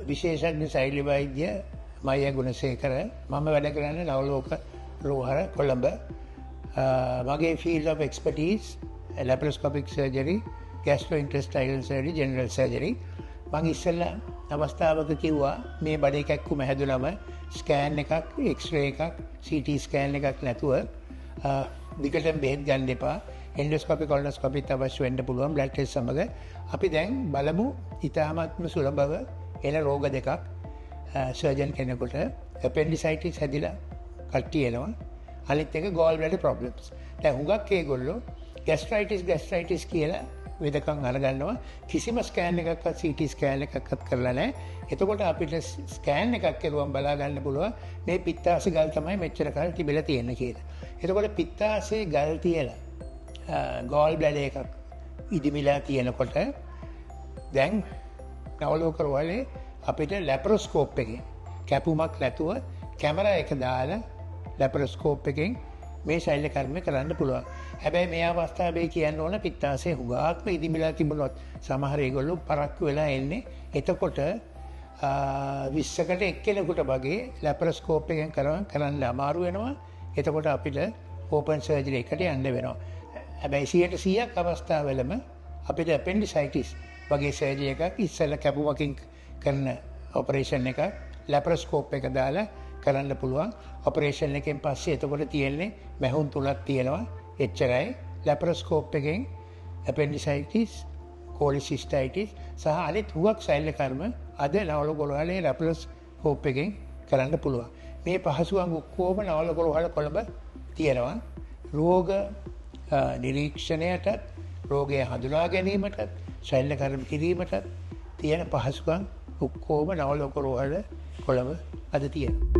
විශේෂඥ ශෛලි වෛද්‍ය මයියා ගුණසේකර. මම වැඩ කරන්නේ නවලෝක රෝහල කොළඹ. මගේ field of expertise laparoscopic surgery, gastrointestinal surgery, general surgery. මම ඉස්සෙල්ලා අවස්ථාවක කිව්වා මේ බඩේ කැක්කුම හැදුනම ස්කෑන් එකක්, එක්ස්රේ එකක්, CT ස්කෑන් එකක් නැතුව දිගටම බෙහෙත් ගන්න එපා. එන්ඩෝස්කෝපි කොලොනෝස්කෝපිත් අවශ්‍ය වෙන්න පුළුවන් බ්ලඩ් ටෙස්ට් සමග. අපි දැන් බලමු ඉතාමත්ම සුලභව එන රෝග දෙකක් සර්ජන් කෙනෙකුට. appendicitis හැදිලා කට්ටිය එනවා. අනිත් එක gall bladder problems. දැන් හුඟක් ඒගොල්ලෝ gastritis කියලා වෙදකම් අරගන්නවා. කිසිම ස්කෑන් එකක්වත් CT ස්කෑන් එකක්වත් කරලා නැහැ. එතකොට අපිට ස්කෑන් එකක් කරුවම බලා ගන්න පුළුවන් මේ පිත්තාශය ගල් තමයි මෙච්චර කාල තිබිලා තියෙන්නේ කියලා. එතකොට පිත්තාශයේ ගල් තියලා ගෝල් බ්ලැඩර් එකක් ඉදිමිලා තියෙනකොට දැන් නවලෝක රෝහලේ අපිට ලැපරොස්කෝප් එකෙන් කැපුමක් නැතුව කැමරා එක දාලා ලැපරොස්කෝප් එකෙන් මේ ශල්‍ය කර්මය කරන්න පුළුවන්. හැබැයි මේ අවස්ථාවේ කියන්න ඕන පිත්තාශය හුඟාක්ම ඉදිමිලා තිබුණොත් සමහර ඒගොල්ලෝ පරක්කු වෙලා එන්නේ. එතකොට 20කට එක්කෙනෙකුට වගේ ලැපරොස්කෝප් එකෙන් කරන්න අමාරු වෙනවා. එතකොට අපිට ඕපන් සර්ජරි එකට යන්න වෙනවා. හැබැයි 100% අවස්ථාවලම අපිට appendicitis වගේ සර්ජරි එකක් ඉස්සෙල්ලා කැපුමකින් කරන ඔපරේෂන් එකක් ලැපරොස්කෝප් එක දාලා කරන්න පුළුවන්. ඔපරේෂන් එකෙන් පස්සේ එතකොට තියෙන්නේ මැහුම් තුනක් තියෙනවා. එච්චරයි. ලැපරොස්කෝප් එකෙන් appendicitis, cholecystitis සහ අනිත් හුඟක් ශල්‍ය කර්ම අද නවලෝක රෝහලේ ලැපරොස්කෝප් එකෙන් කරන්න පුළුවන්. මේ පහසුකම් ඔක්කොම නවලෝක රෝහල කොළඹ තියෙනවා. රෝග නිරීක්ෂණයටත්, රෝගය හඳුනා ගැනීමටත්, ශල්‍ය කර්ම කිරීමටත් තියෙන පහසුකම් ඔක්කොම නවලෝක රෝහල කොළඹ අද තියෙනවා.